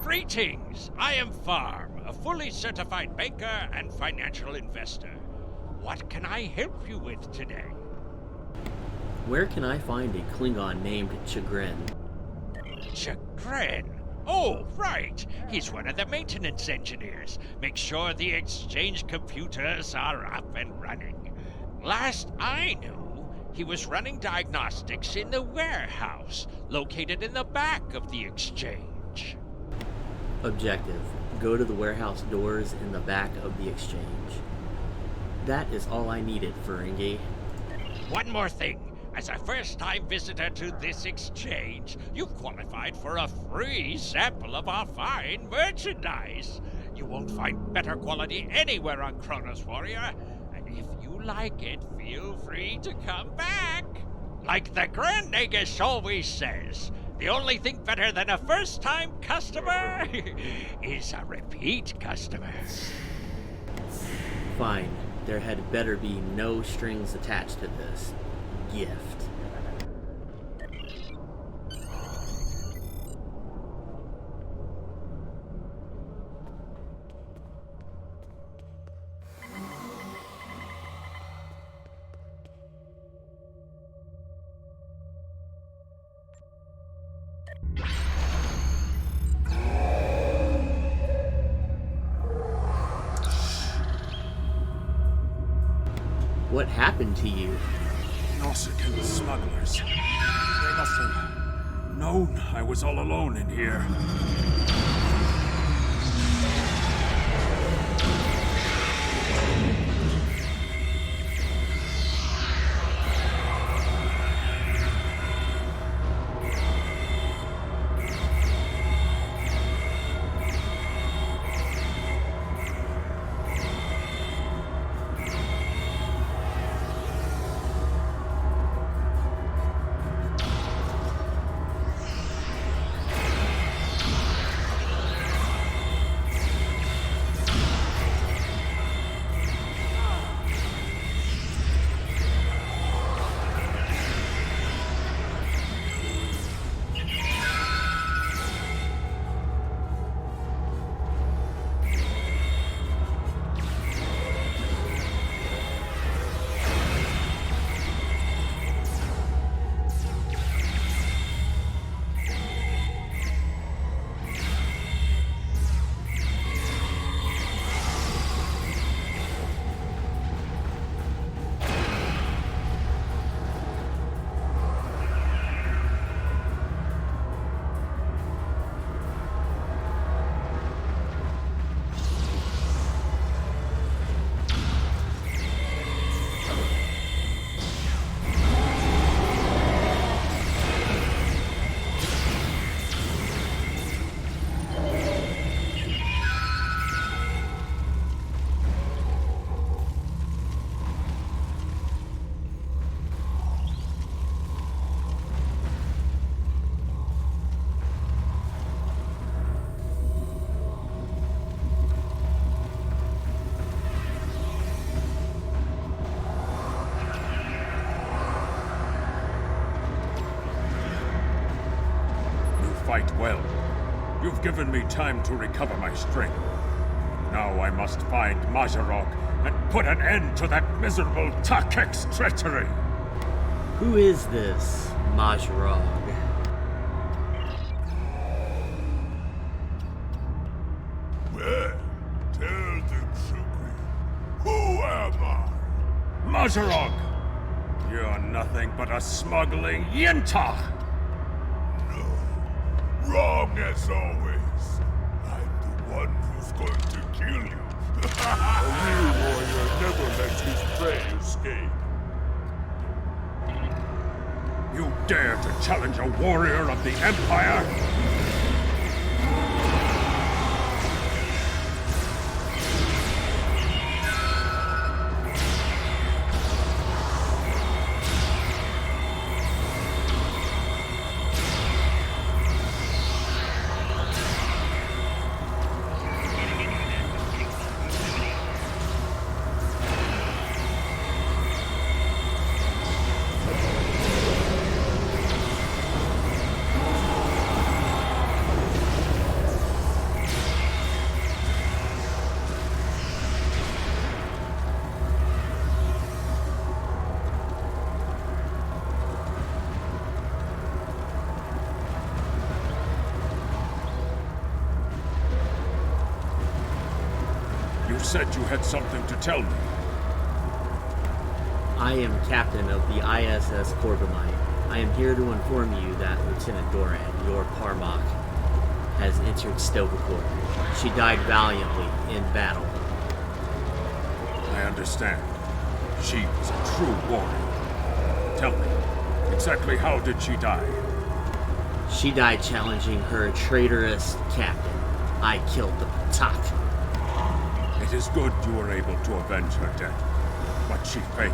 Greetings! I am Farm, a fully certified banker and financial investor. What can I help you with today? Where can I find a Klingon named Chagrin? Chagrin? Oh, right. He's one of the maintenance engineers. Make sure the exchange computers are up and running. Last I knew, he was running diagnostics in the warehouse, located in the back of the exchange. Objective: go to the warehouse doors in the back of the exchange. That is all I needed, Ferengi. One more thing. As a first-time visitor to this exchange, you've qualified for a free sample of our fine merchandise. You won't find better quality anywhere on Kronos Warrior, and if you like it, feel free to come back. Like the Grand Nagus always says, the only thing better than a first-time customer is a repeat customer. Fine. There had better be no strings attached to this gift. What happened to you? Nausicaan smugglers. They must have known I was all alone in here. Fight well. You've given me time to recover my strength. Now I must find Mazarok and put an end to that miserable Takek's treachery. Who is this Majrog? Well, tell them, Shukri. Who am I? Mazarok! You're nothing but a smuggling Yinta! Wrong as always. I'm the one who's going to kill you. A real warrior never lets his prey escape. You dare to challenge a warrior of the Empire? said you had something to tell me. I am captain of the ISS Corbomite. I am here to inform you that Lieutenant Doran, your Parmok, has entered Stovaport. She died valiantly in battle. I understand. She was a true warrior. Tell me, exactly how did she die? She died challenging her traitorous captain. I killed the Patak. It is good you were able to avenge her death, but she failed.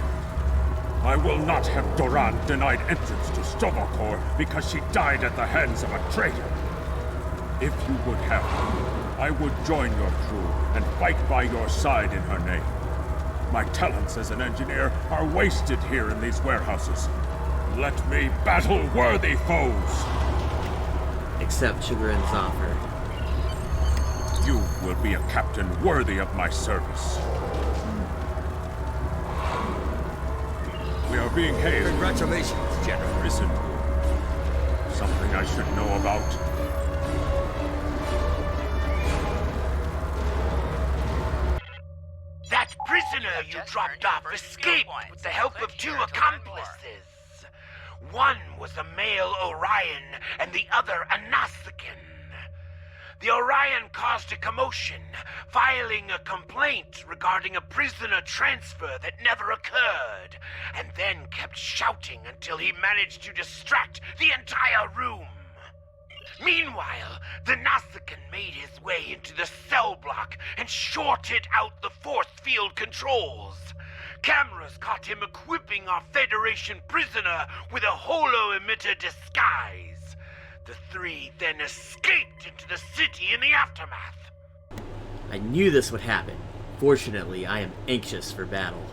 I will not have Doran denied entrance to Stovaport because she died at the hands of a traitor. If you would have her, I would join your crew and fight by your side in her name. My talents as an engineer are wasted here in these warehouses. Let me battle worthy foes! Except Chagrin's offer. You will be a captain worthy of my service. We are being hailed. Congratulations, General. Prison. Something I should know about. That prisoner you dropped off escaped with the help of two accomplices. One was a male Orion and the other a Nausicaan. The Orion caused a commotion, filing a complaint regarding a prisoner transfer that never occurred, and then kept shouting until he managed to distract the entire room. Meanwhile, the Nausicaan made his way into the cell block and shorted out the force field controls. Cameras caught him equipping our Federation prisoner with a holo-emitter disguise. The three then escaped into the city in the aftermath. I knew this would happen. Fortunately, I am anxious for battle.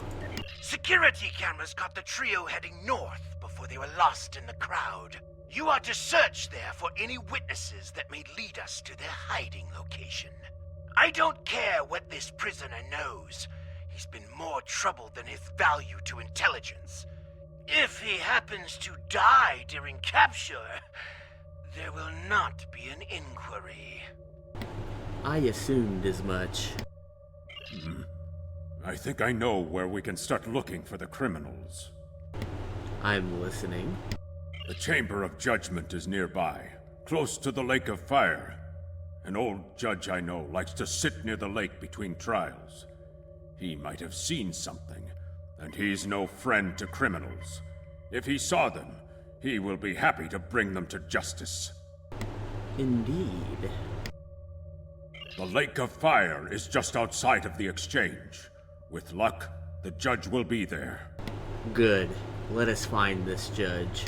Security cameras caught the trio heading north before they were lost in the crowd. You are to search there for any witnesses that may lead us to their hiding location. I don't care what this prisoner knows. He's been more trouble than his value to intelligence. If he happens to die during capture, there will not be an inquiry. I assumed as much. I think I know where we can start looking for the criminals. I'm listening. The Chamber of Judgment is nearby, close to the Lake of Fire. An old judge I know likes to sit near the lake between trials. He might have seen something, and he's no friend to criminals. If he saw them, he will be happy to bring them to justice. Indeed. The Lake of Fire is just outside of the exchange. With luck, the judge will be there. Good. Let us find this judge.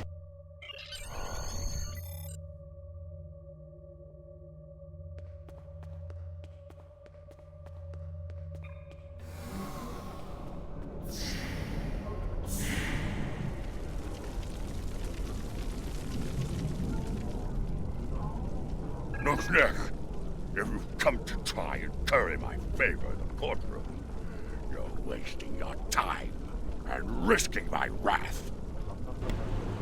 Look, if you've come to try and curry my favor in the courtroom, you're wasting your time and risking my wrath.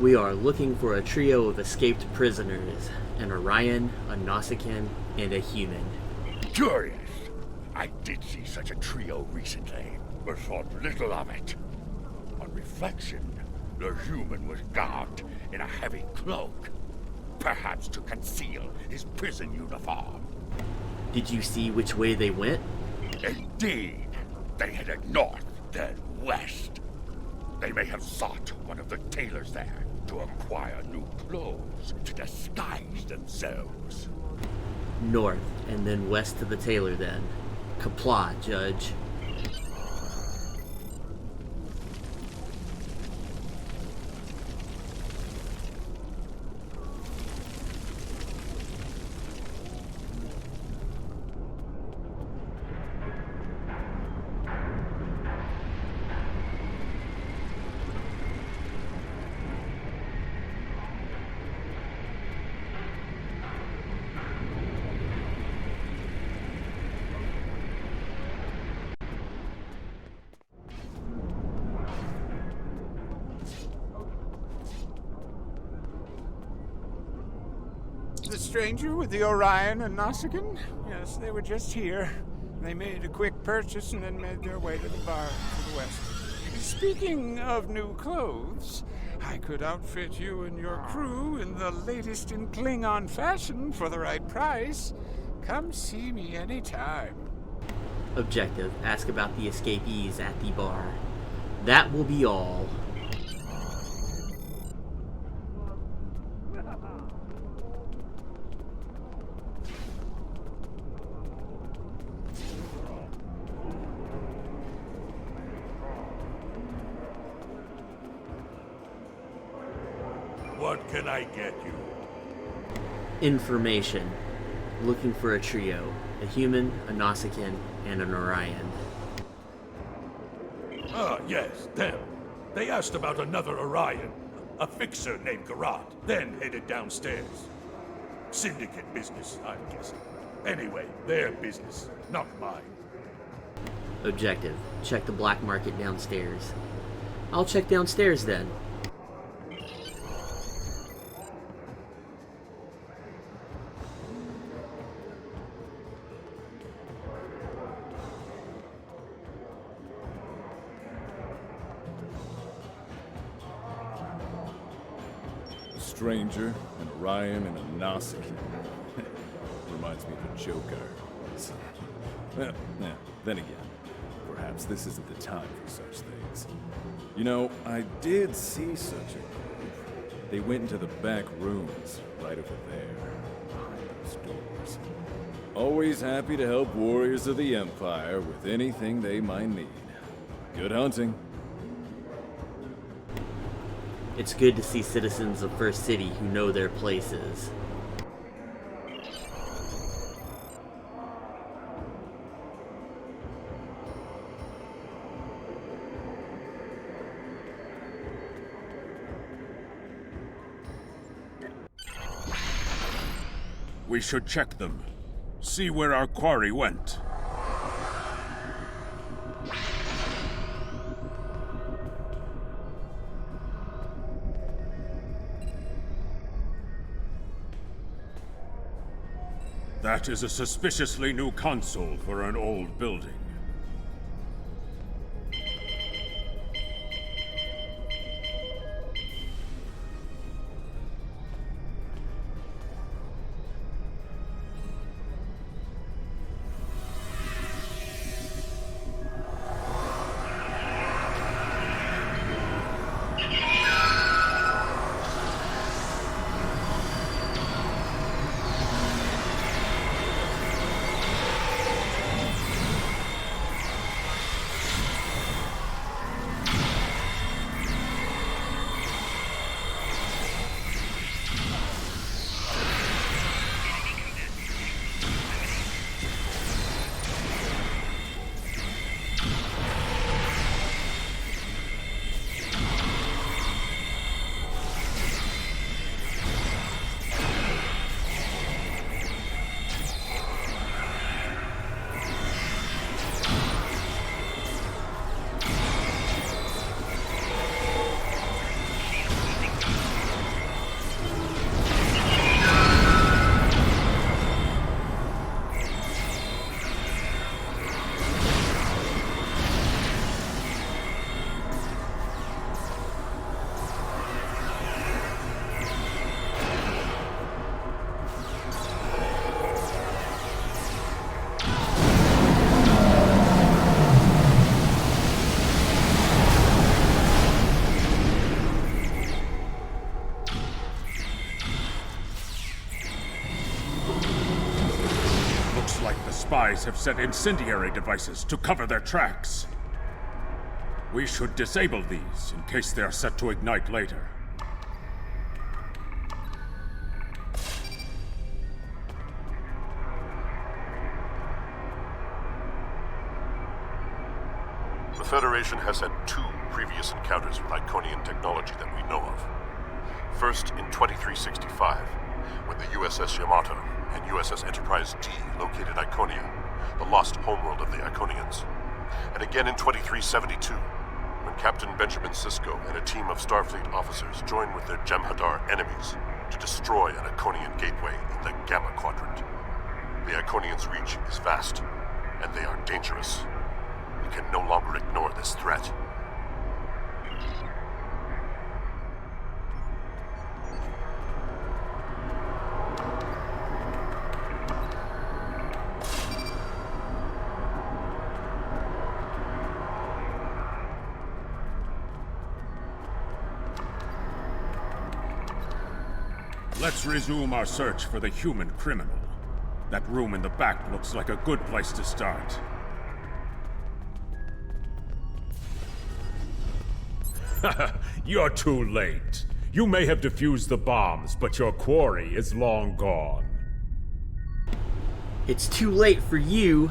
We are looking for a trio of escaped prisoners. An Orion, a Nausicaan, and a human. Curious. I did see such a trio recently, but thought little of it. On reflection, the human was garbed in a heavy cloak, perhaps to conceal his prison uniform. Did you see which way they went? Indeed. They headed north, then west. They may have sought one of the tailors there to acquire new clothes to disguise themselves. North, and then west to the tailor then. Kapla, Judge. The stranger with the Orion and Nausicaan? Yes, they were just here. They made a quick purchase and then made their way to the bar to the west. Speaking of new clothes, I could outfit you and your crew in the latest in Klingon fashion for the right price. Come see me anytime. Objective: ask about the escapees at the bar. That will be all. What can I get you? Information. Looking for a trio. A human, a Nausicaan, and an Orion. Ah, yes, them. They asked about another Orion, a fixer named Garrod, then headed downstairs. Syndicate business, I'm guessing. Anyway, their business, not mine. Objective: check the black market downstairs. I'll check downstairs then. A stranger, an Orion, and a Nausicaan. Reminds me of a joke I heard once. Well, yeah, then again, perhaps this isn't the time for such things. You know, I did see such a group. They went into the back rooms, right over there, behind those doors. Always happy to help warriors of the Empire with anything they might need. Good hunting. It's good to see citizens of First City who know their places. We should check them. See where our quarry went. That is a suspiciously new console for an old building. Spies have set incendiary devices to cover their tracks. We should disable these in case they are set to ignite later. The Federation has had 2 previous encounters with Iconian technology that we know of. First, in 2365, when the USS Yamato and USS Enterprise D located Iconia, the lost homeworld of the Iconians. And again in 2372, when Captain Benjamin Sisko and a team of Starfleet officers joined with their Jem'Hadar enemies to destroy an Iconian gateway in the Gamma Quadrant. The Iconians' reach is vast, and they are dangerous. We can no longer ignore this threat. Let's resume our search for the human criminal. That room in the back looks like a good place to start. You're too late. You may have defused the bombs, but your quarry is long gone. It's too late for you.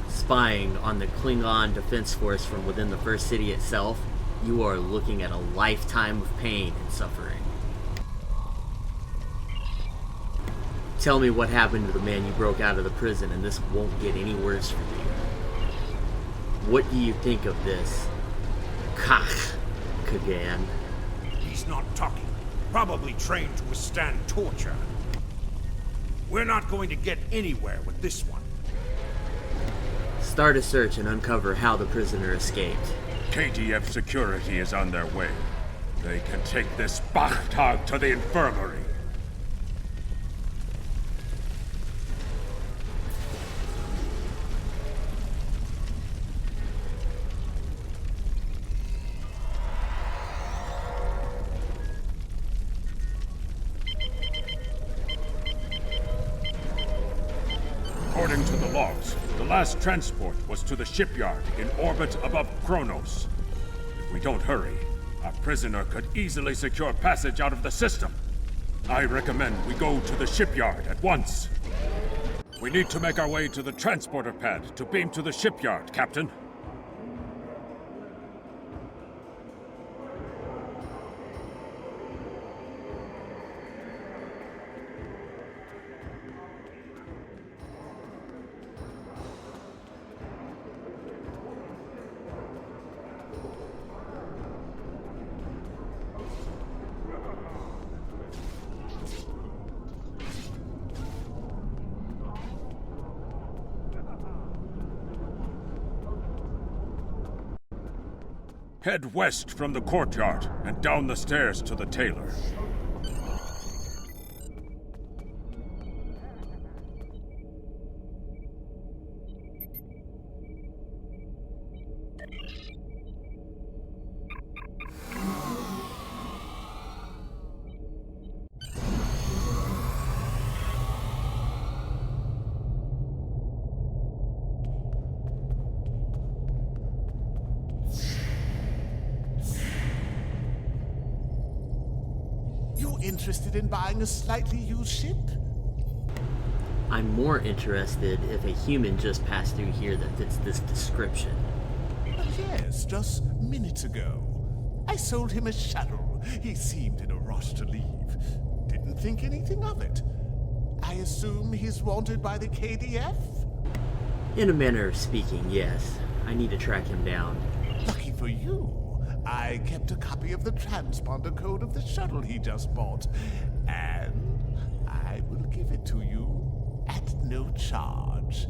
Spying on the Klingon Defense Force from within the first city itself, you are looking at a lifetime of pain and suffering. Tell me what happened to the man you broke out of the prison, and this won't get any worse for you. What do you think of this, Kach Kagan? He's not talking. Probably trained to withstand torture. We're not going to get anywhere with this one. Start a search and uncover how the prisoner escaped. KDF security is on their way. They can take this Bachtag to the infirmary. According to the logs, the last transport was to the shipyard in orbit above Kronos. If we don't hurry, our prisoner could easily secure passage out of the system. I recommend we go to the shipyard at once. We need to make our way to the transporter pad to beam to the shipyard, Captain. Head west from the courtyard and down the stairs to the tailor. Interested in buying a slightly used ship? I'm more interested if a human just passed through here that fits this description. Yes, just minutes ago. I sold him a shuttle. He seemed in a rush to leave. Didn't think anything of it. I assume he's wanted by the KDF? In a manner of speaking, yes. I need to track him down. Lucky for you. I kept a copy of the transponder code of the shuttle he just bought, and I will give it to you at no charge.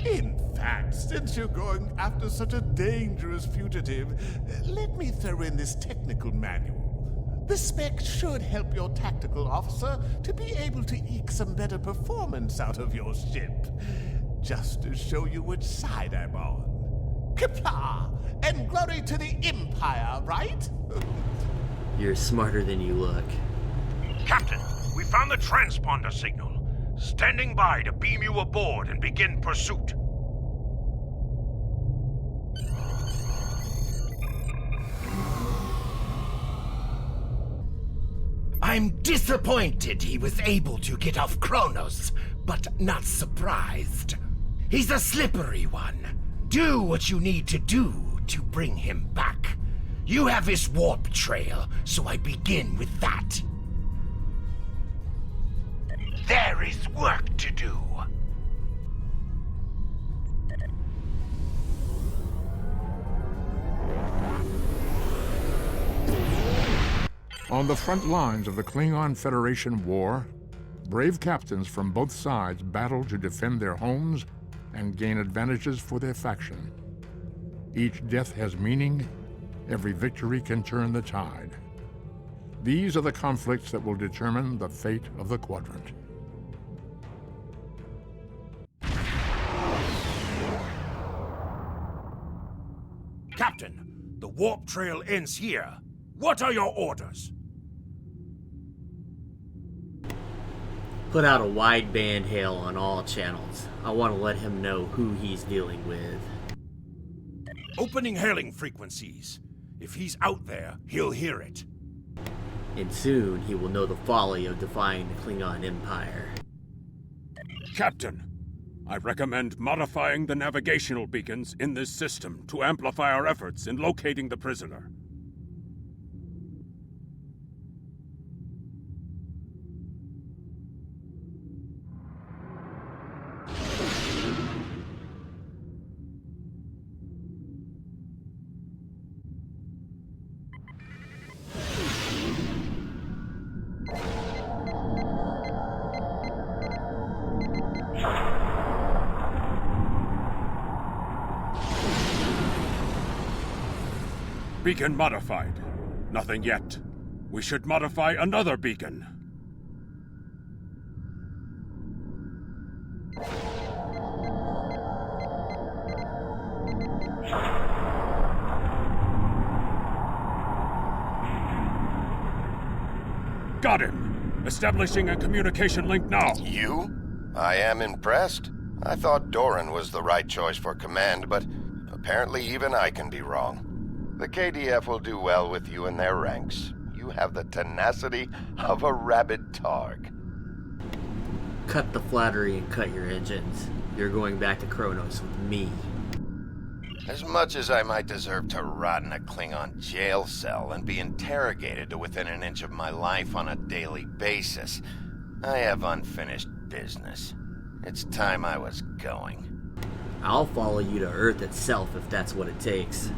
In fact, since you're going after such a dangerous fugitive, let me throw in this technical manual. The spec should help your tactical officer to be able to eke some better performance out of your ship. Just to show you which side I'm on. Qapla'! And glory to the Empire, right? You're smarter than you look. Captain, we found the transponder signal. Standing by to beam you aboard and begin pursuit. I'm disappointed he was able to get off Kronos, but not surprised. He's a slippery one. Do what you need to do to bring him back. You have his warp trail, so I begin with that. There is work to do. On the front lines of the Klingon Federation war, brave captains from both sides battle to defend their homes and gain advantages for their faction. Each death has meaning. Every victory can turn the tide. These are the conflicts that will determine the fate of the quadrant. Captain, the warp trail ends here. What are your orders? Put out a wideband hail on all channels. I want to let him know who he's dealing with. Opening hailing frequencies. If he's out there, he'll hear it. And soon he will know the folly of defying the Klingon Empire. Captain, I recommend modifying the navigational beacons in this system to amplify our efforts in locating the prisoner. Beacon modified. Nothing yet. We should modify another beacon. Got him! Establishing a communication link now. You? I am impressed. I thought Doran was the right choice for command, but apparently even I can be wrong. The KDF will do well with you in their ranks. You have the tenacity of a rabid targ. Cut the flattery and cut your engines. You're going back to Kronos with me. As much as I might deserve to rot in a Klingon jail cell and be interrogated to within an inch of my life on a daily basis, I have unfinished business. It's time I was going. I'll follow you to Earth itself if that's what it takes.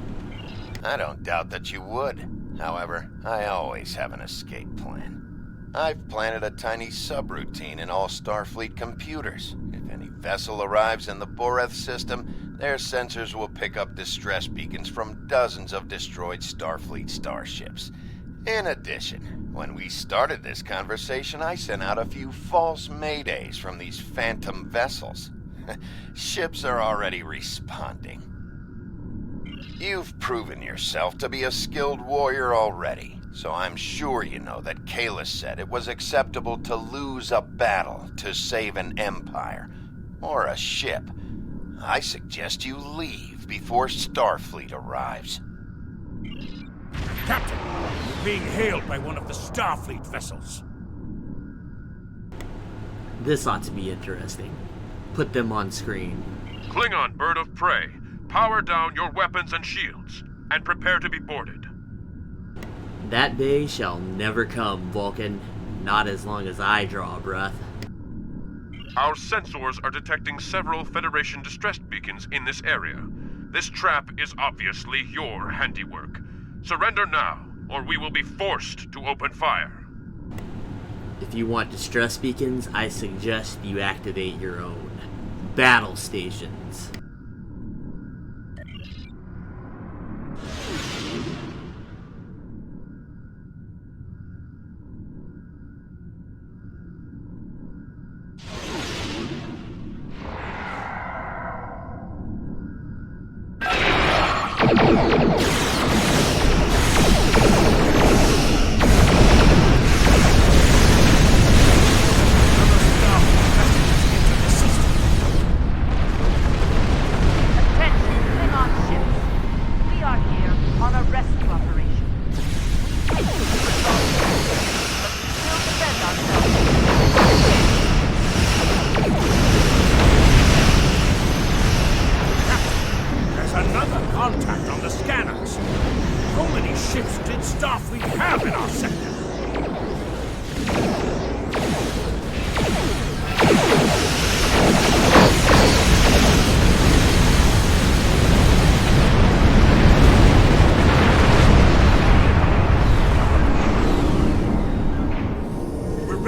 I don't doubt that you would. However, I always have an escape plan. I've planted a tiny subroutine in all Starfleet computers. If any vessel arrives in the Boreth system, their sensors will pick up distress beacons from dozens of destroyed Starfleet starships. In addition, when we started this conversation, I sent out a few false maydays from these phantom vessels. Ships are already responding. You've proven yourself to be a skilled warrior already, so I'm sure you know that Kalis said it was acceptable to lose a battle to save an empire, or a ship. I suggest you leave before Starfleet arrives. Captain, you're being hailed by one of the Starfleet vessels. This ought to be interesting. Put them on screen. Klingon bird of prey, power down your weapons and shields, and prepare to be boarded. That day shall never come, Vulcan. Not as long as I draw a breath. Our sensors are detecting several Federation distress beacons in this area. This trap is obviously your handiwork. Surrender now, or we will be forced to open fire. If you want distress beacons, I suggest you activate your own. Battle stations.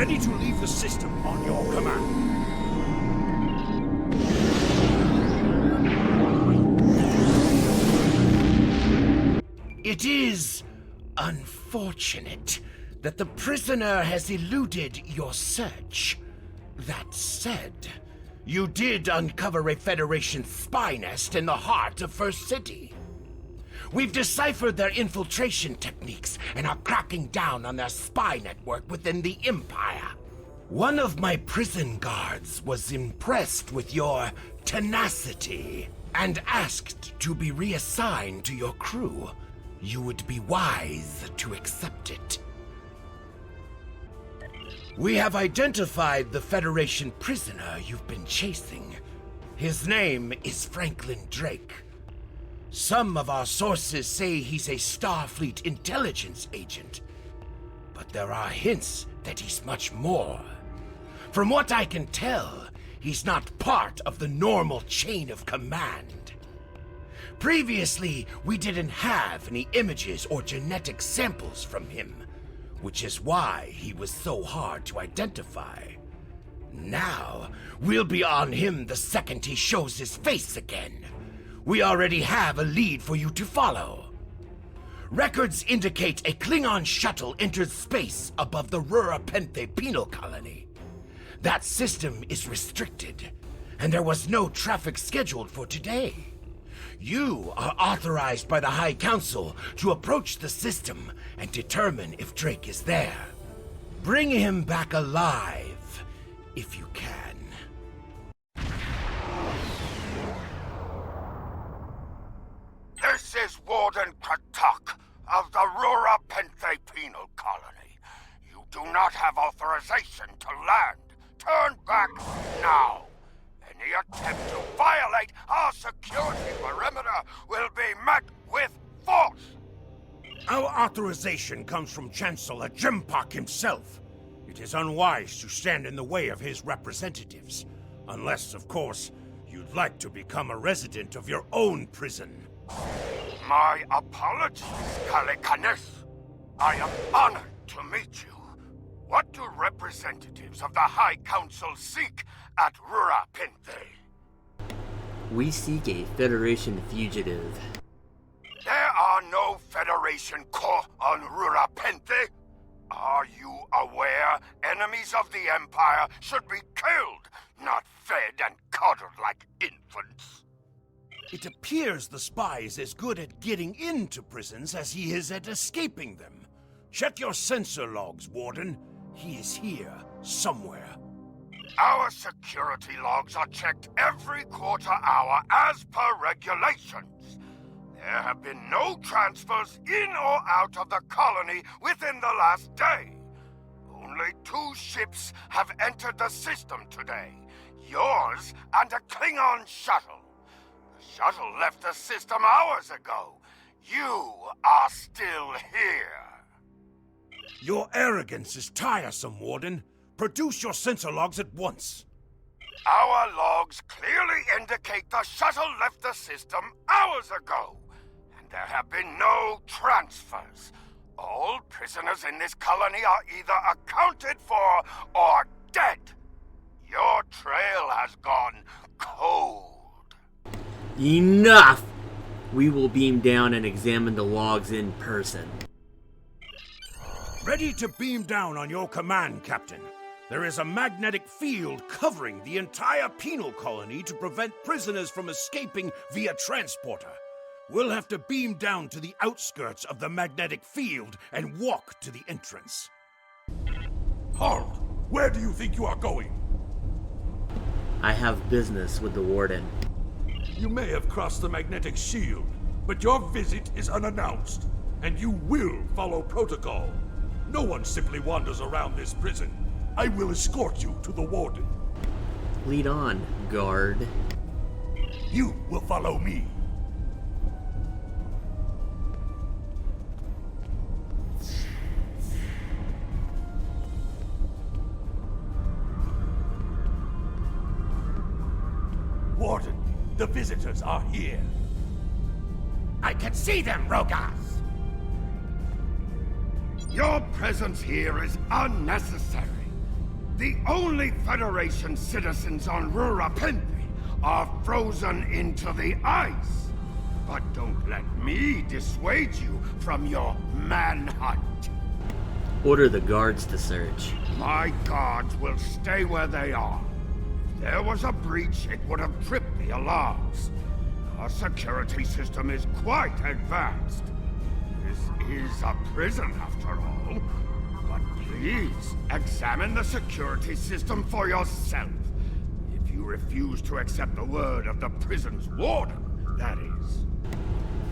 Ready to leave the system on your command. It is unfortunate that the prisoner has eluded your search. That said, you did uncover a Federation spy nest in the heart of First City. We've deciphered their infiltration techniques and are cracking down on their spy network within the Empire. One of my prison guards was impressed with your tenacity and asked to be reassigned to your crew. You would be wise to accept it. We have identified the Federation prisoner you've been chasing. His name is Franklin Drake. Some of our sources say he's a Starfleet intelligence agent, but there are hints that he's much more. From what I can tell, he's not part of the normal chain of command. Previously, we didn't have any images or genetic samples from him, which is why he was so hard to identify. Now, we'll be on him the second he shows his face again. We already have a lead for you to follow. Records indicate a Klingon shuttle entered space above the Rura Penthe penal colony. That system is restricted, and there was no traffic scheduled for today. You are authorized by the High Council to approach the system and determine if Drake is there. Bring him back alive, if you can. This is Warden Katak of the Rura Penthe penal colony. You do not have authorization to land. Turn back now. Any attempt to violate our security perimeter will be met with force. Our authorization comes from Chancellor Jimpak himself. It is unwise to stand in the way of his representatives. Unless, of course, you'd like to become a resident of your own prison. My apologies, Kalikanis. I am honored to meet you. What do representatives of the High Council seek at Rura Penthe? We seek a Federation fugitive. There are no Federation corps on Rura Penthe. Are you aware enemies of the Empire should be killed, not fed and coddled like infants? It appears the spy is as good at getting into prisons as he is at escaping them. Check your sensor logs, Warden. He is here, somewhere. Our security logs are checked every quarter hour as per regulations. There have been no transfers in or out of the colony within the last day. Only 2 ships have entered the system today. Yours and a Klingon shuttle. The shuttle left the system hours ago. You are still here. Your arrogance is tiresome, Warden. Produce your sensor logs at once. Our logs clearly indicate the shuttle left the system hours ago, and there have been no transfers. All prisoners in this colony are either accounted for or dead. Your trail has gone cold. Enough! We will beam down and examine the logs in person. Ready to beam down on your command, Captain. There is a magnetic field covering the entire penal colony to prevent prisoners from escaping via transporter. We'll have to beam down to the outskirts of the magnetic field and walk to the entrance. Halt! Where do you think you are going? I have business with the Warden. You may have crossed the magnetic shield, but your visit is unannounced, and you will follow protocol. No one simply wanders around this prison. I will escort you to the Warden. Lead on, guard. You will follow me. Warden, the visitors are here. I can see them, Rogas! Your presence here is unnecessary. The only Federation citizens on Rurapente are frozen into the ice. But don't let me dissuade you from your manhunt. Order the guards to search. My guards will stay where they are. If there was a breach, it would have tripped the alarms. Our security system is quite advanced. This is a prison, after all. But please, examine the security system for yourself. If you refuse to accept the word of the prison's warden, that is.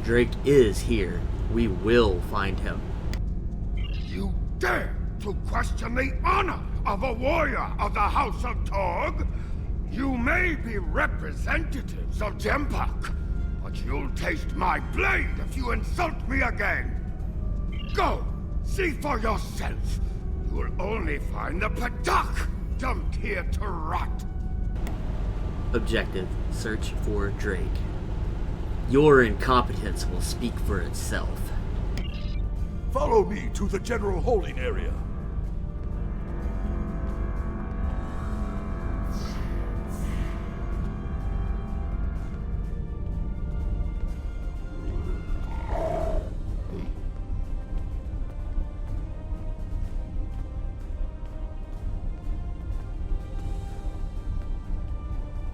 Drake is here. We will find him. You dare to question the honor of a warrior of the House of Torg? You may be representatives of Jempak, but you'll taste my blade if you insult me again. Go, see for yourself. You'll only find the Patak dumped here to rot. Objective: search for Drake. Your incompetence will speak for itself. Follow me to the general holding area.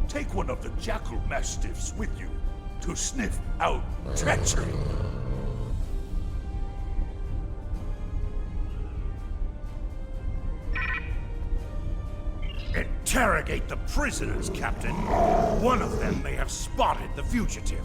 Take one of the jackal mastiffs with you to sniff out treachery. Interrogate the prisoners, Captain. One of them may have spotted the fugitive.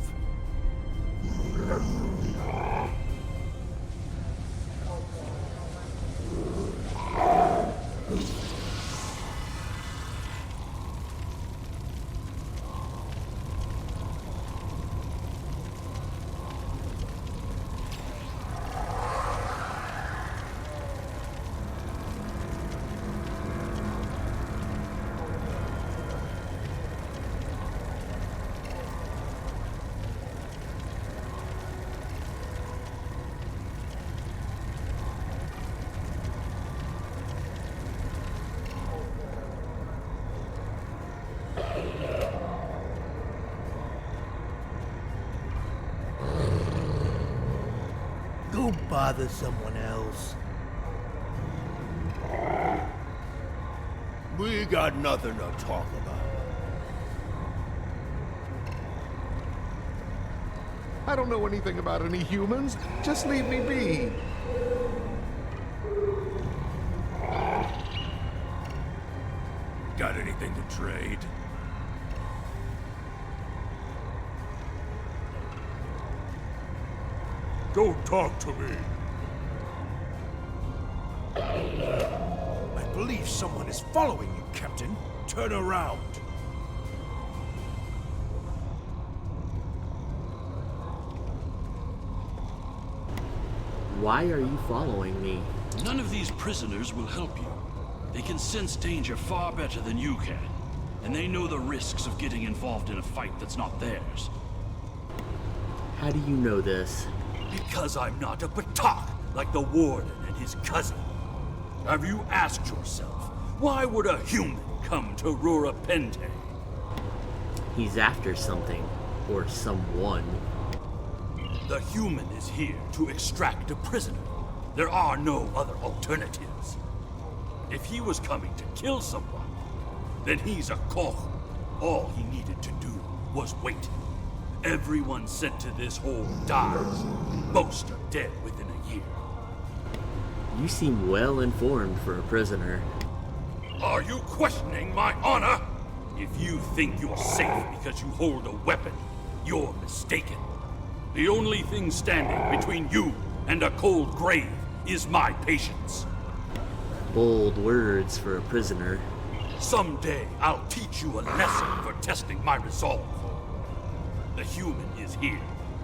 Go bother someone else. We got nothing to talk about. I don't know anything about any humans. Just leave me be. Got anything to trade? Don't talk to me. I believe someone is following you, Captain. Turn around. Why are you following me? None of these prisoners will help you. They can sense danger far better than you can. And they know the risks of getting involved in a fight that's not theirs. How do you know this? Because I'm not a Patak like the Warden and his cousin. Have you asked yourself, why would a human come to Rurapente? He's after something. Or someone. The human is here to extract a prisoner. There are no other alternatives. If he was coming to kill someone, then he's a koch. All he needed to do was wait. Everyone sent to this hole dies. Most are dead within a year. You seem well informed for a prisoner. Are you questioning my honor? If you think you're safe because you hold a weapon, you're mistaken. The only thing standing between you and a cold grave is my patience. Bold words for a prisoner. Someday I'll teach you a lesson for testing my resolve. The human is here,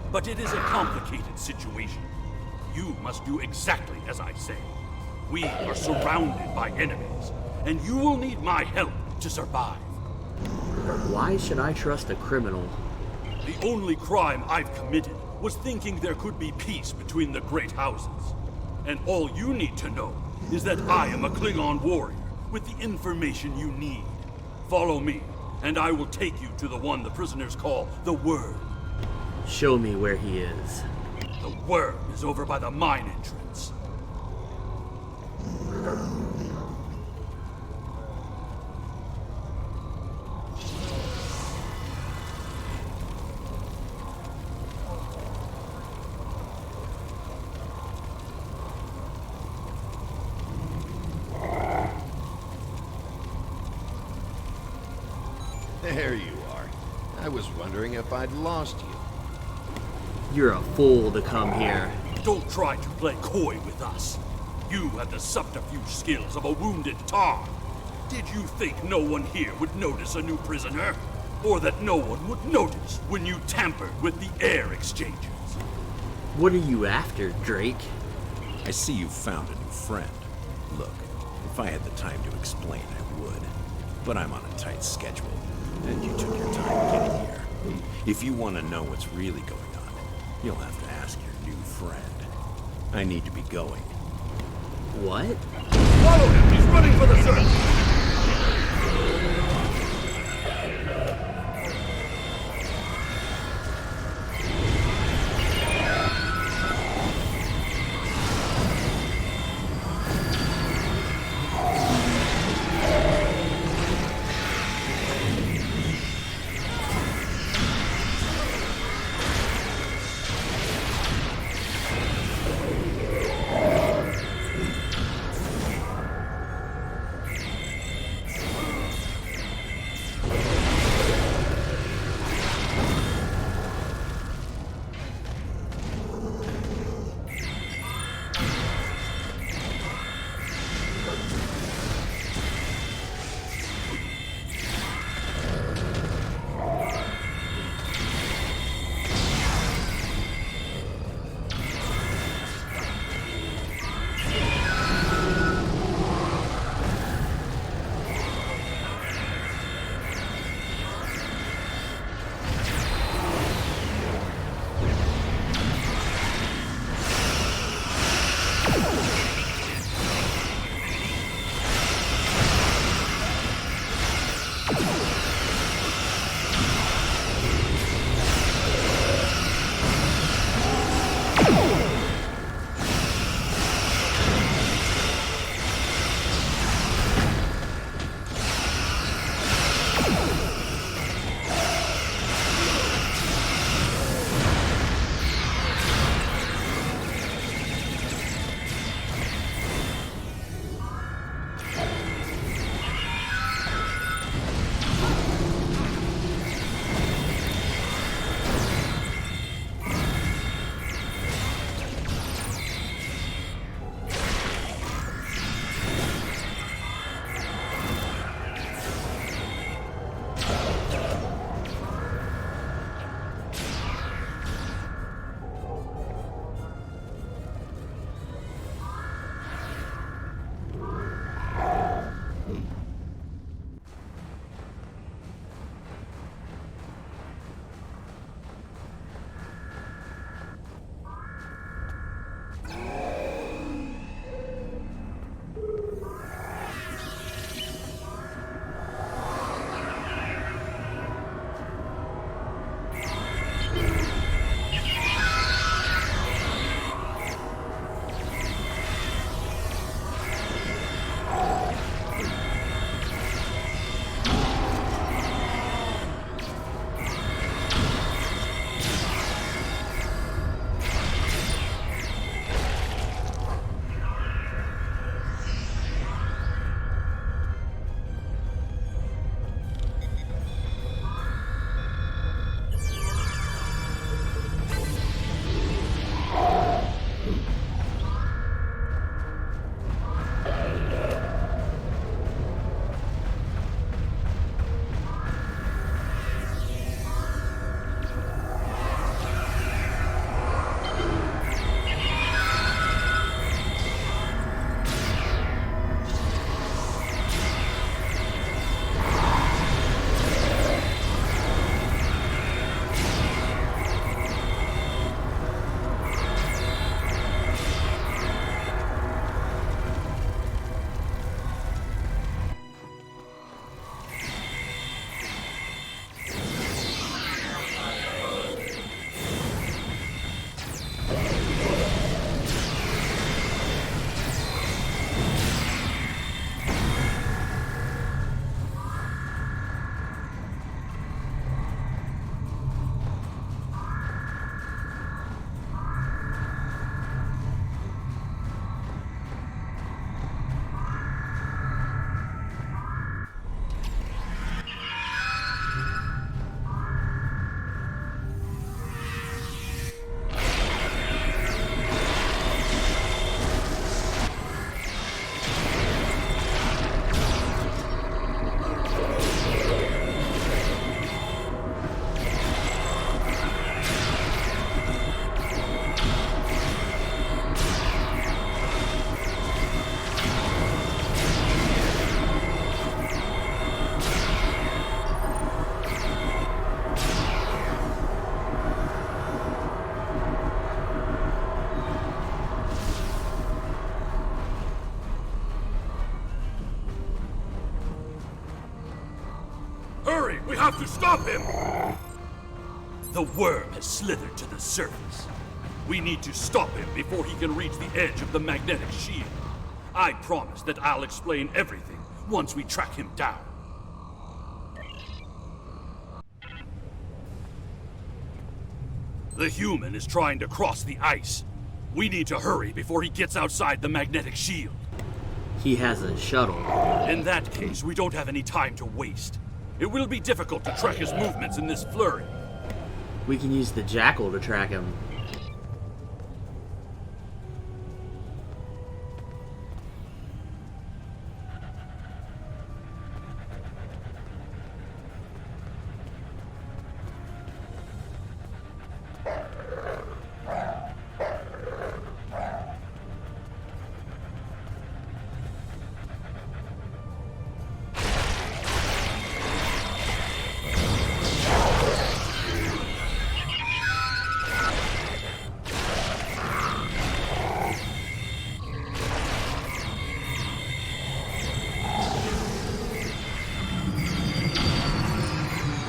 but it is a complicated situation. You must do exactly as I say. We are surrounded by enemies, and you will need my help to survive. Why should I trust a criminal? The only crime I've committed was thinking there could be peace between the great houses. And all you need to know is that I am a Klingon warrior with the information you need. Follow me, and I will take you to the one the prisoners call the Worm. Show me where he is. The Worm is over by the mine entrance. There you are. I was wondering if I'd lost you. You're a fool to come here. Don't try to play coy with us. You have the subterfuge skills of a wounded tar. Did you think no one here would notice a new prisoner? Or that no one would notice when you tampered with the air exchangers? What are you after, Drake? I see you found a new friend. Look, if I had the time to explain, I would. But I'm on a tight schedule, and you took your time getting here. If you want to know what's really going on, you'll have to ask your new friend. I need to be going. What? Follow him! He's running for the search! Hurry! We have to stop him! The worm has slithered to the surface. We need to stop him before he can reach the edge of the magnetic shield. I promise that I'll explain everything once we track him down. The human is trying to cross the ice. We need to hurry before he gets outside the magnetic shield. He has a shuttle. In that case, we don't have any time to waste. It will be difficult to track his movements in this flurry. We can use the jackal to track him.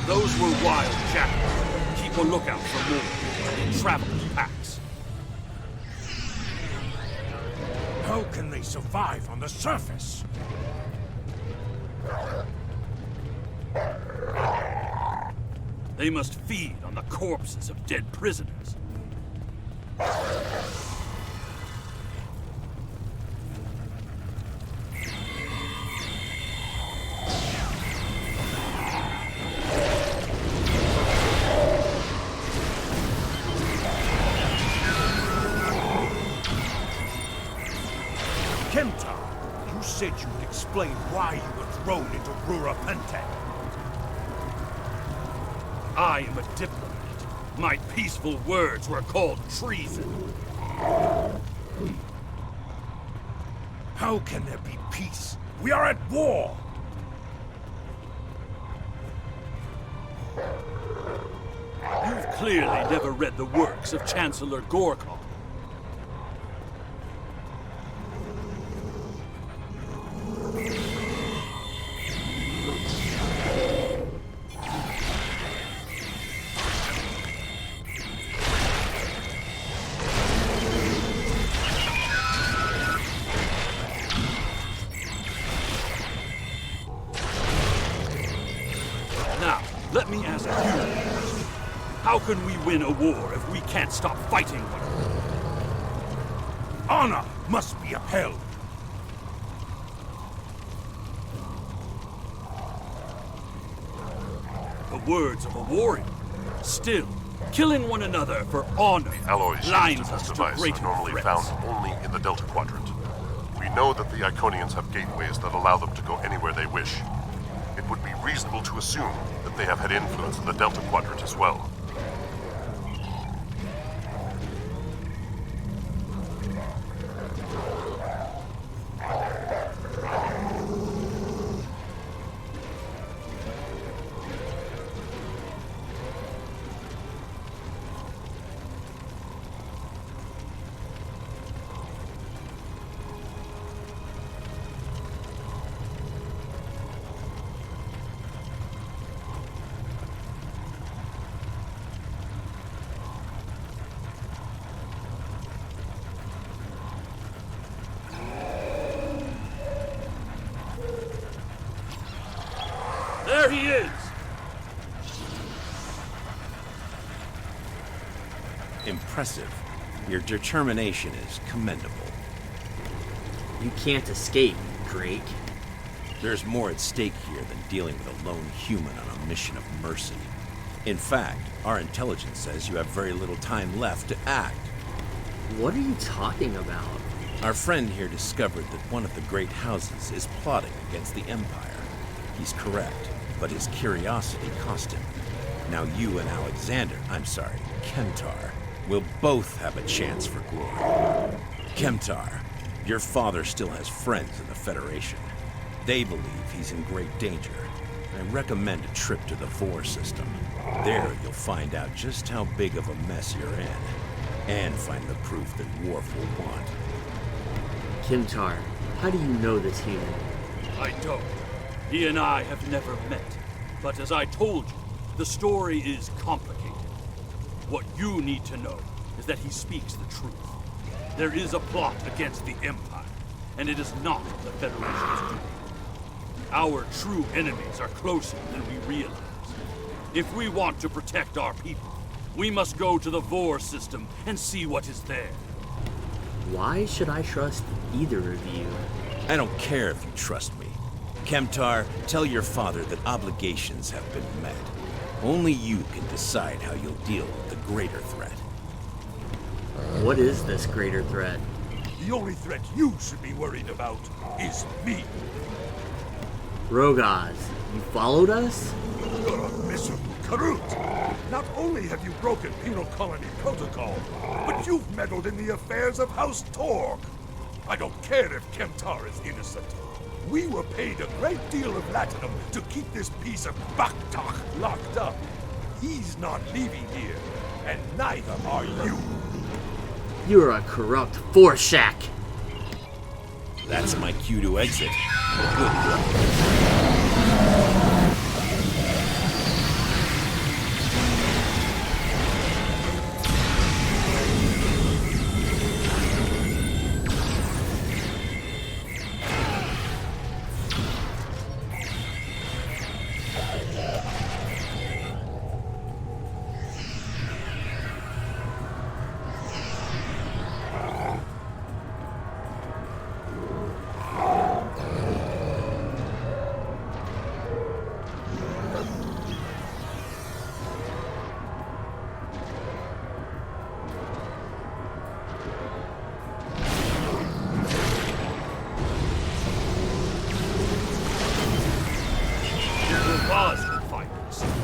Those were wild jackals. Keep a lookout for more in traveling packs. How can they survive on the surface? They must feed on the corpses of dead prisoners. Kemtar, you said you would explain why you were thrown into Rura Pentek. I am a diplomat. My peaceful words were called treason. How can there be peace? We are at war! You've clearly never read the works of Chancellor Gorkon. Now, let me ask you a question. How can we win a war if we can't stop fighting one another? Honor must be upheld. The words of a warrior. Still, killing one another for honor Alloys used lines in this us to device greater are normally threats. found only in the Delta Quadrant. We know that the Iconians have gateways that allow them to go anywhere they wish. It would be reasonable to assume that they have had influence in the Delta Quadrant as well. There he is! Impressive. Your determination is commendable. You can't escape, Drake. There's more at stake here than dealing with a lone human on a mission of mercy. In fact, our intelligence says you have very little time left to act. What are you talking about? Our friend here discovered that one of the great houses is plotting against the Empire. He's correct, but his curiosity cost him. Now you and Kemtar, will both have a chance for glory. Kemtar, your father still has friends in the Federation. They believe he's in great danger. I recommend a trip to the Vor system. There you'll find out just how big of a mess you're in, and find the proof that Worf will want. Kemtar, how do you know this human? I don't. He and I have never met. But as I told you, the story is complicated. What you need to know is that he speaks the truth. There is a plot against the Empire, and it is not the Federation's doing. Our true enemies are closer than we realize. If we want to protect our people, we must go to the Vor system and see what is there. Why should I trust either of you? I don't care if you trust me. Kemtar, tell your father that obligations have been met. Only you can decide how you'll deal with the greater threat. What is this greater threat? The only threat you should be worried about is me. Rogaz, you followed us? You're a miserable Karut. Not only have you broken penal colony protocol, but you've meddled in the affairs of House Torg. I don't care if Kemtar is innocent. We were paid a great deal of latinum to keep this piece of Baktak locked up. He's not leaving here, and neither are you. You're a corrupt Forshak. That's my cue to exit. Good luck.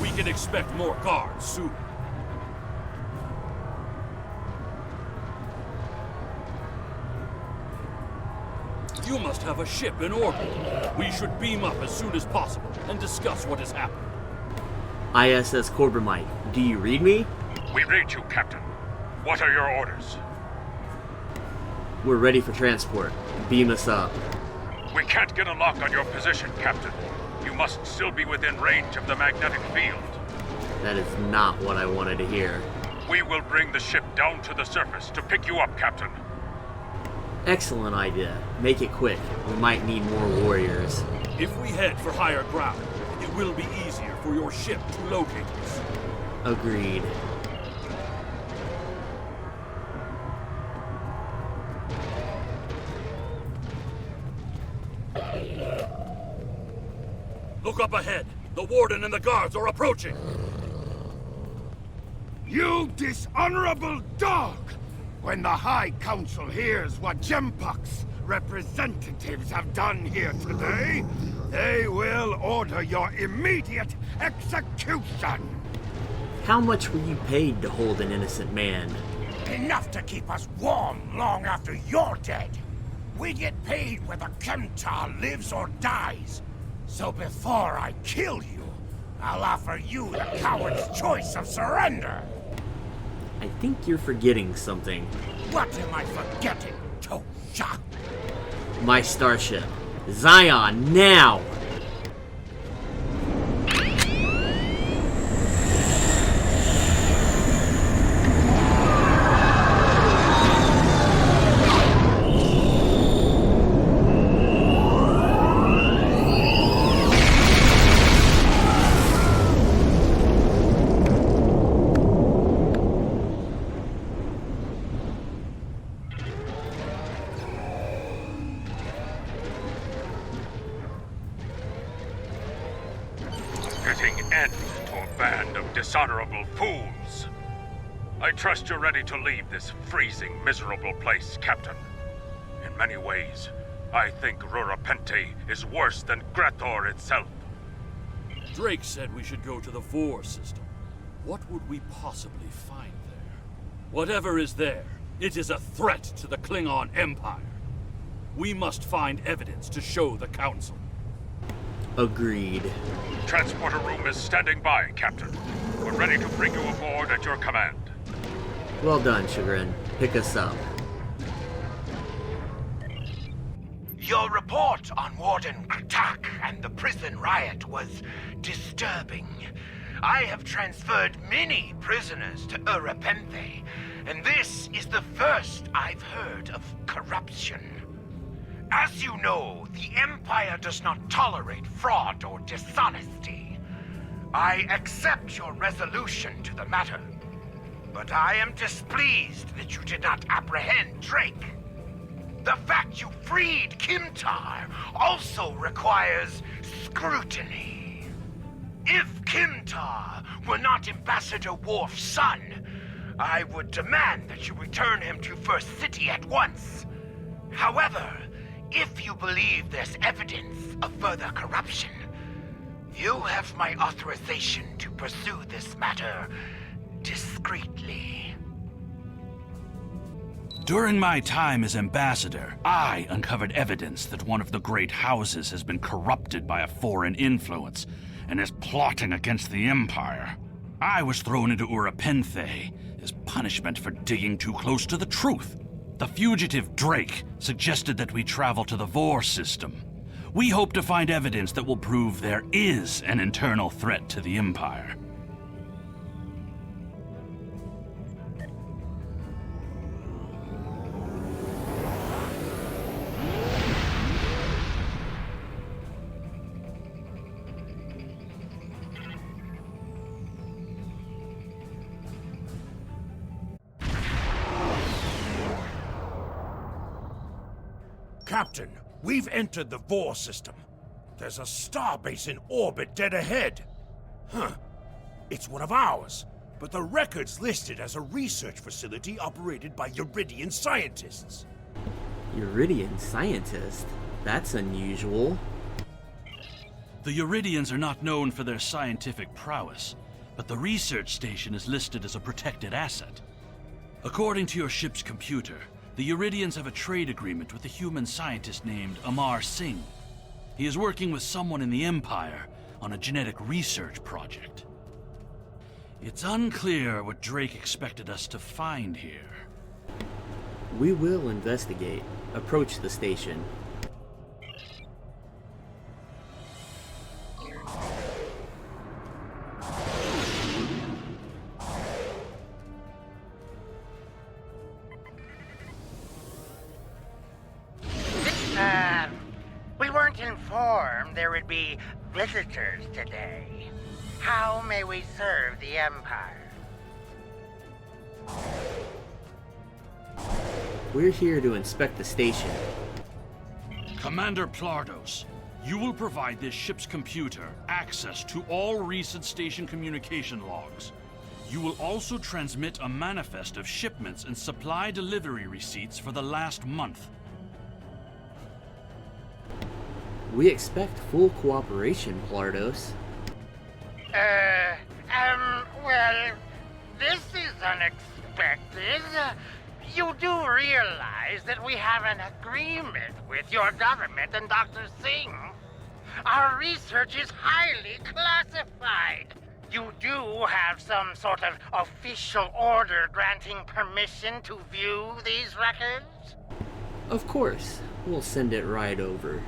We can expect more guards soon. You must have a ship in orbit. We should beam up as soon as possible and discuss what has happened. ISS Corbomite, do you read me? We read you, Captain. What are your orders? We're ready for transport. Beam us up. We can't get a lock on your position, Captain. You must still be within range of the magnetic field. That is not what I wanted to hear. We will bring the ship down to the surface to pick you up, Captain. Excellent idea. Make it quick. We might need more warriors. If we head for higher ground, it will be easier for your ship to locate us. Agreed. Look up ahead. The Warden and the guards are approaching. You dishonorable dog! When the High Council hears what Gempok's representatives have done here today, they will order your immediate execution! How much were you paid to hold an innocent man? Enough to keep us warm long after you're dead. We get paid whether Kemtar lives or dies. So before I kill you, I'll offer you the coward's choice of surrender. I think you're forgetting something. What am I forgetting, Tosha? My starship. Zion, now! Dishonorable fools! I trust you're ready to leave this freezing, miserable place, Captain. In many ways, I think Rurapente is worse than Grator itself. Drake said we should go to the Vor system. What would we possibly find there? Whatever is there, it is a threat to the Klingon Empire. We must find evidence to show the Council. Agreed. Transporter room is standing by, Captain. We're ready to bring you aboard at your command. Well done, Chagrin. Pick us up. Your report on Warden Kratak and the prison riot was disturbing. I have transferred many prisoners to Urapenthe, and this is the first I've heard of corruption. As you know, the Empire does not tolerate fraud or dishonesty. I accept your resolution to the matter, but I am displeased that you did not apprehend Drake. The fact you freed Kimtar also requires scrutiny. If Kimtar were not Ambassador Worf's son, I would demand that you return him to First City at once. However, if you believe there's evidence of further corruption, you have my authorization to pursue this matter discreetly. During my time as ambassador, I uncovered evidence that one of the great houses has been corrupted by a foreign influence and is plotting against the Empire. I was thrown into Urapenthe as punishment for digging too close to the truth. The fugitive Drake suggested that we travel to the Vor system. We hope to find evidence that will prove there is an internal threat to the Empire. Captain, we've entered the Vor system. There's a starbase in orbit dead ahead. Huh. It's one of ours, but the record's listed as a research facility operated by Uridian scientists. Uridian scientist? That's unusual. The Uridians are not known for their scientific prowess, but the research station is listed as a protected asset. According to your ship's computer, the Uridians have a trade agreement with a human scientist named Amar Singh. He is working with someone in the Empire on a genetic research project. It's unclear what Drake expected us to find here. We will investigate. Approach the station. We weren't informed there would be visitors today. How may we serve the Empire? We're here to inspect the station. Commander Plardos, you will provide this ship's computer access to all recent station communication logs. You will also transmit a manifest of shipments and supply delivery receipts for the last month. We expect full cooperation, Plardos. Well, this is unexpected. You do realize that we have an agreement with your government and Dr. Singh. Our research is highly classified. You do have some sort of official order granting permission to view these records? Of course. We'll send it right over.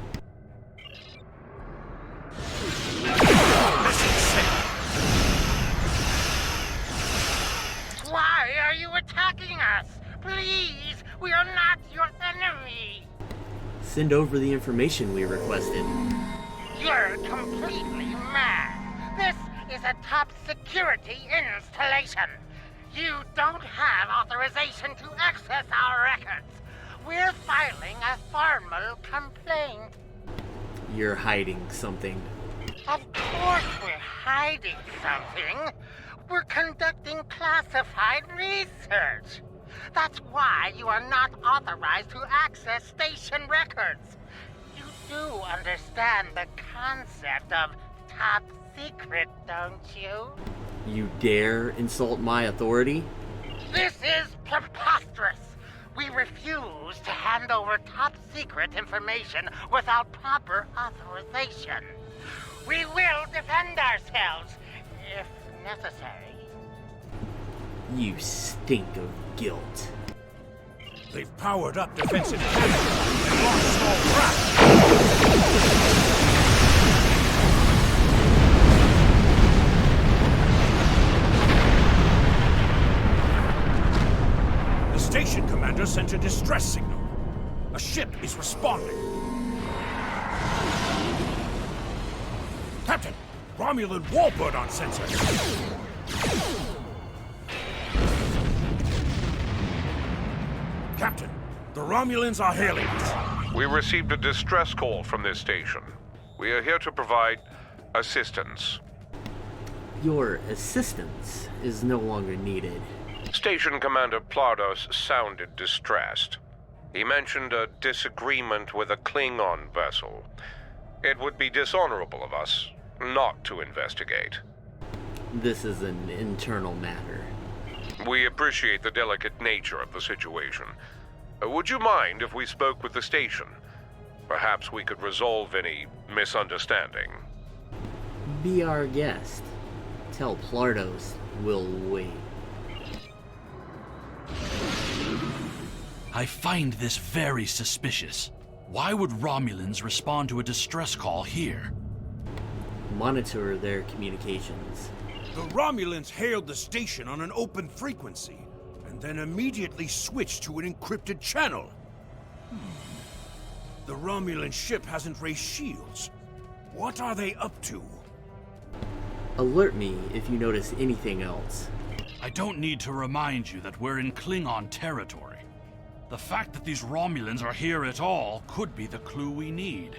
Why are you attacking us? Please, we are not your enemy. Send over the information we requested. You're completely mad. This is a top security installation. You don't have authorization to access our records. We're filing a formal complaint. You're hiding something. Of course we're hiding something. We're conducting classified research. That's why you are not authorized to access station records. You do understand the concept of top secret, don't you? You dare insult my authority? This is preposterous. We refuse to hand over top secret information without proper authorization. We will defend ourselves, if necessary. You stink of guilt. They've powered up defensive cannons and launched small craft. The station commander sent a distress signal. A ship is responding. Captain, Romulan warbird on sensor. Captain, the Romulans are hailing us. We received a distress call from this station. We are here to provide assistance. Your assistance is no longer needed. Station Commander Plardos sounded distressed. He mentioned a disagreement with a Klingon vessel. It would be dishonorable of us not to investigate. This is an internal matter. We appreciate the delicate nature of the situation. Would you mind if we spoke with the station? Perhaps we could resolve any misunderstanding. Be our guest. Tell Plardos we'll wait. I find this very suspicious. Why would Romulans respond to a distress call here? Monitor their communications. The Romulans hailed the station on an open frequency, and then immediately switched to an encrypted channel. The Romulan ship hasn't raised shields. What are they up to? Alert me if you notice anything else. I don't need to remind you that we're in Klingon territory. The fact that these Romulans are here at all could be the clue we need.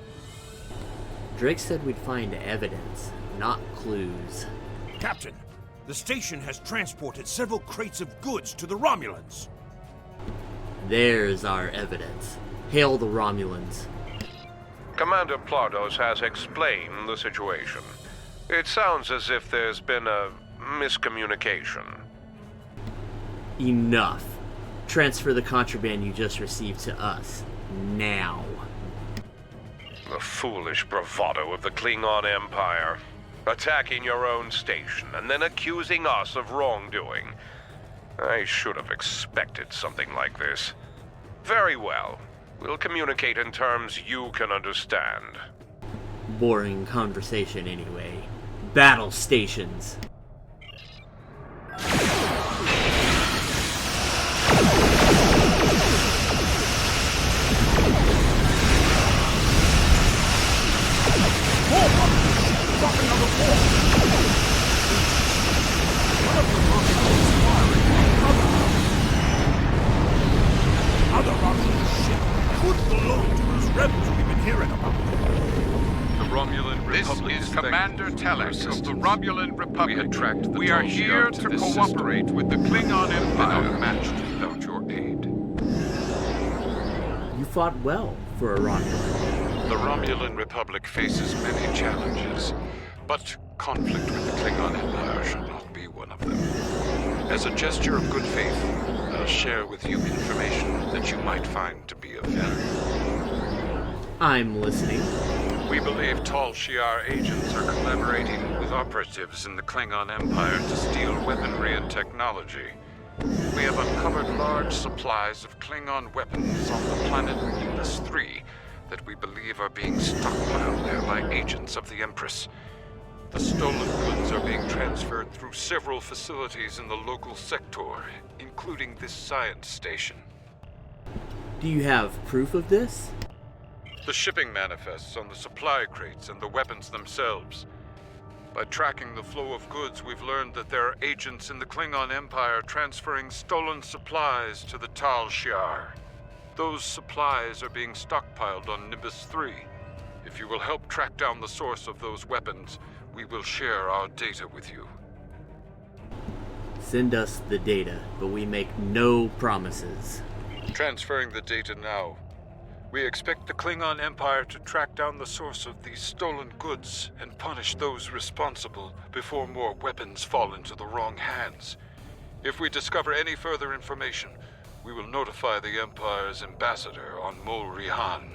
Drake said we'd find evidence, not clues. Captain, the station has transported several crates of goods to the Romulans. There's our evidence. Hail the Romulans. Commander Plardos has explained the situation. It sounds as if there's been a miscommunication. Enough. Transfer the contraband you just received to us. Now. The foolish bravado of the Klingon Empire. Attacking your own station and then accusing us of wrongdoing. I should have expected something like this. Very well. We'll communicate in terms you can understand. Boring conversation anyway. Battle stations. Other Romulan ship could belong to those rebels we've been hearing about. The Romulan Republic is Commander Telek of the Romulan Republic. We are here to cooperate with the Klingon Empire. Outmatched without your aid. You fought well for a Romulan. The Romulan Republic faces many challenges, but conflict with the Klingon Empire should not be one of them. As a gesture of good faith, I'll share with you information that you might find to be of value. I'm listening. We believe Tal Shiar agents are collaborating with operatives in the Klingon Empire to steal weaponry and technology. We have uncovered large supplies of Klingon weapons on the planet Nimbus 3 that we believe are being stockpiled there by agents of the Empress. The stolen goods are being transferred through several facilities in the local sector, including this science station. Do you have proof of this? The shipping manifests on the supply crates and the weapons themselves. By tracking the flow of goods, we've learned that there are agents in the Klingon Empire transferring stolen supplies to the Tal Shiar. Those supplies are being stockpiled on Nimbus 3. If you will help track down the source of those weapons, we will share our data with you. Send us the data, but we make no promises. Transferring the data now. We expect the Klingon Empire to track down the source of these stolen goods and punish those responsible before more weapons fall into the wrong hands. If we discover any further information, we will notify the Empire's ambassador on Mol Rihan.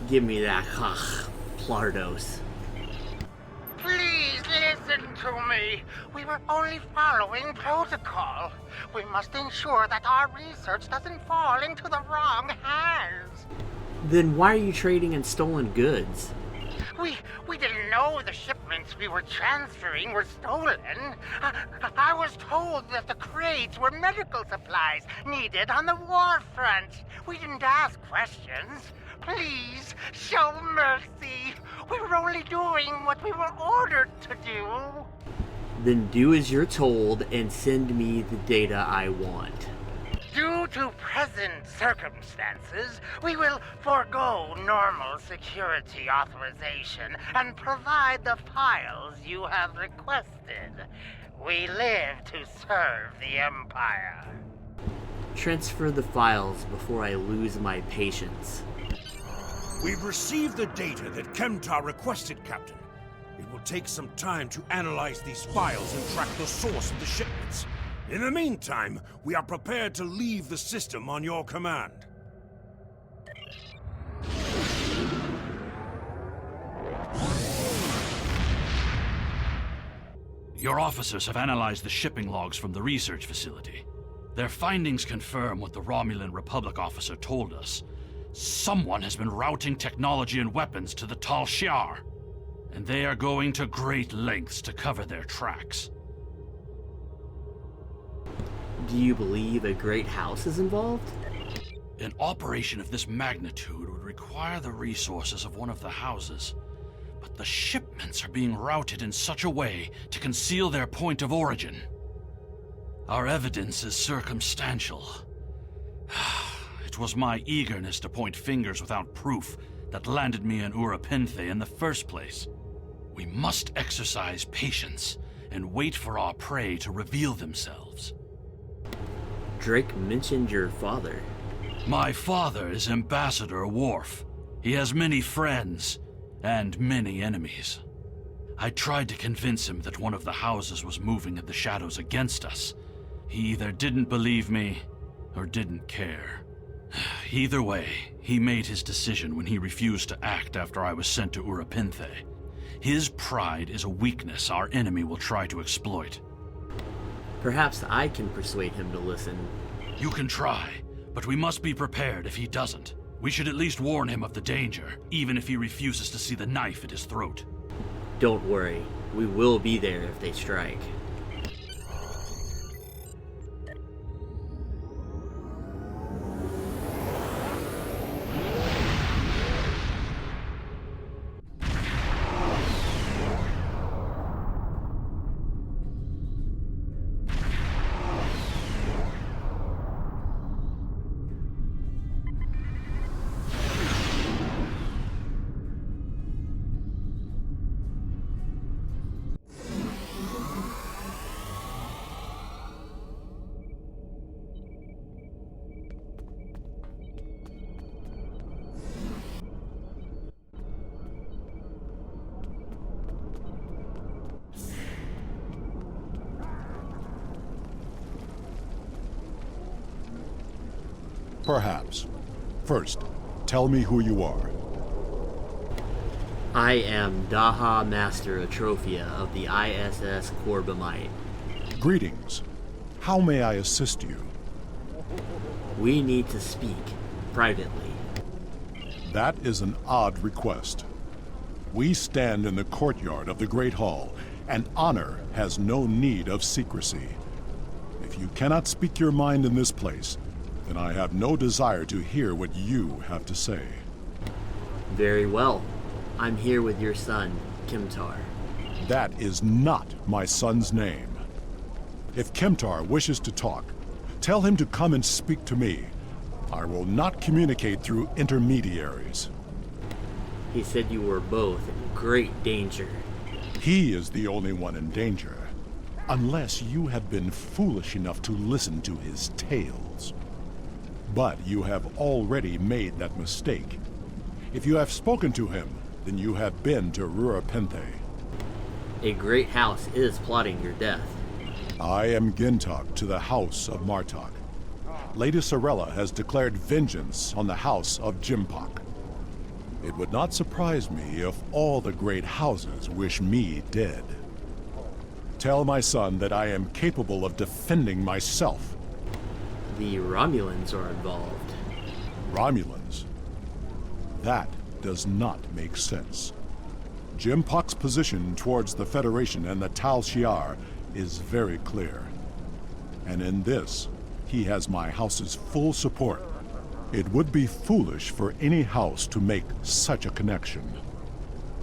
Give me that, Plardos. Please listen. Listen to me. We were only following protocol. We must ensure that our research doesn't fall into the wrong hands. Then why are you trading in stolen goods? We didn't know the shipments we were transferring were stolen. I was told that the crates were medical supplies needed on the war front. We didn't ask questions. Please, show mercy. We were only doing what we were ordered to do. Then do as you're told and send me the data I want. Due to present circumstances, we will forego normal security authorization and provide the files you have requested. We live to serve the Empire. Transfer the files before I lose my patience. We've received the data that Chemtar requested, Captain. It will take some time to analyze these files and track the source of the shipments. In the meantime, we are prepared to leave the system on your command. Your officers have analyzed the shipping logs from the research facility. Their findings confirm what the Romulan Republic officer told us. Someone has been routing technology and weapons to the Tal Shiar, and they are going to great lengths to cover their tracks. Do you believe a great house is involved? An operation of this magnitude would require the resources of one of the houses, but the shipments are being routed in such a way to conceal their point of origin. Our evidence is circumstantial. It was my eagerness to point fingers without proof that landed me in Urapinthe in the first place. We must exercise patience and wait for our prey to reveal themselves. Drake mentioned your father. My father is Ambassador Worf. He has many friends and many enemies. I tried to convince him that one of the houses was moving in the shadows against us. He either didn't believe me or didn't care. Either way, he made his decision when he refused to act after I was sent to Urapinthe. His pride is a weakness our enemy will try to exploit. Perhaps I can persuade him to listen. You can try, but we must be prepared if he doesn't. We should at least warn him of the danger, even if he refuses to see the knife at his throat. Don't worry, we will be there if they strike. Perhaps. First, tell me who you are. I am Daha Master Atrophia of the ISS Corbomite. Greetings. How may I assist you? We need to speak privately. That is an odd request. We stand in the courtyard of the Great Hall, and honor has no need of secrecy. If you cannot speak your mind in this place, then I have no desire to hear what you have to say. Very well. I'm here with your son, Chemtar. That is not my son's name. If Chemtar wishes to talk, tell him to come and speak to me. I will not communicate through intermediaries. He said you were both in great danger. He is the only one in danger, unless you have been foolish enough to listen to his tales. But you have already made that mistake. If you have spoken to him, then you have been to Urapinthe. A great house is plotting your death. I am Gintok to the House of Martok. Lady Sorella has declared vengeance on the House of Jimpok. It would not surprise me if all the great houses wish me dead. Tell my son that I am capable of defending myself. The Romulans are involved. Romulans? That does not make sense. Jim Pock's position towards the Federation and the Tal Shiar is very clear. And in this, he has my house's full support. It would be foolish for any house to make such a connection.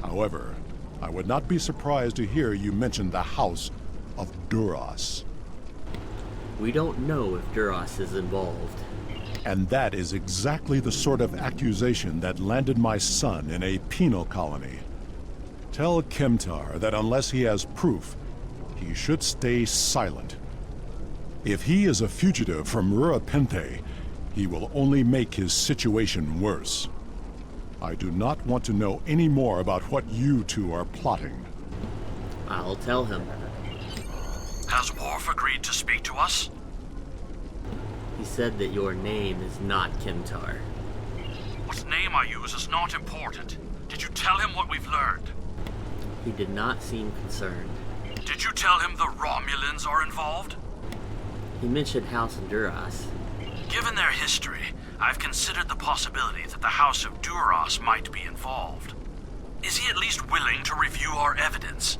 However, I would not be surprised to hear you mention the House of Duras. We don't know if Duras is involved. And that is exactly the sort of accusation that landed my son in a penal colony. Tell Kemtar that unless he has proof, he should stay silent. If he is a fugitive from Rurapente, he will only make his situation worse. I do not want to know any more about what you two are plotting. I'll tell him. Has Worf agreed to speak to us? He said that your name is not Kemtar. What name I use is not important. Did you tell him what we've learned? He did not seem concerned. Did you tell him the Romulans are involved? He mentioned House of Duras. Given their history, I've considered the possibility that the House of Duras might be involved. Is he at least willing to review our evidence?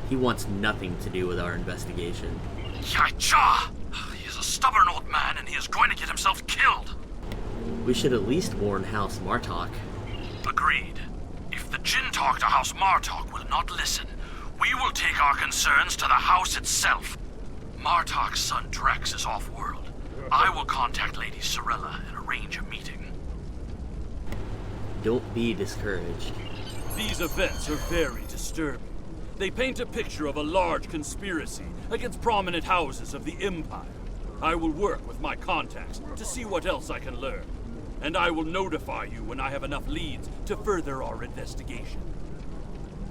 He wants nothing to do with our investigation. Yai-cha! He is a stubborn old man and he is going to get himself killed. We should at least warn House Martok. Agreed. If the Jinn talk to House Martok will not listen, we will take our concerns to the house itself. Martok's son Drex is off-world. I will contact Lady Sorella and arrange a meeting. Don't be discouraged. These events are very disturbing. They paint a picture of a large conspiracy against prominent houses of the Empire. I will work with my contacts to see what else I can learn. And I will notify you when I have enough leads to further our investigation.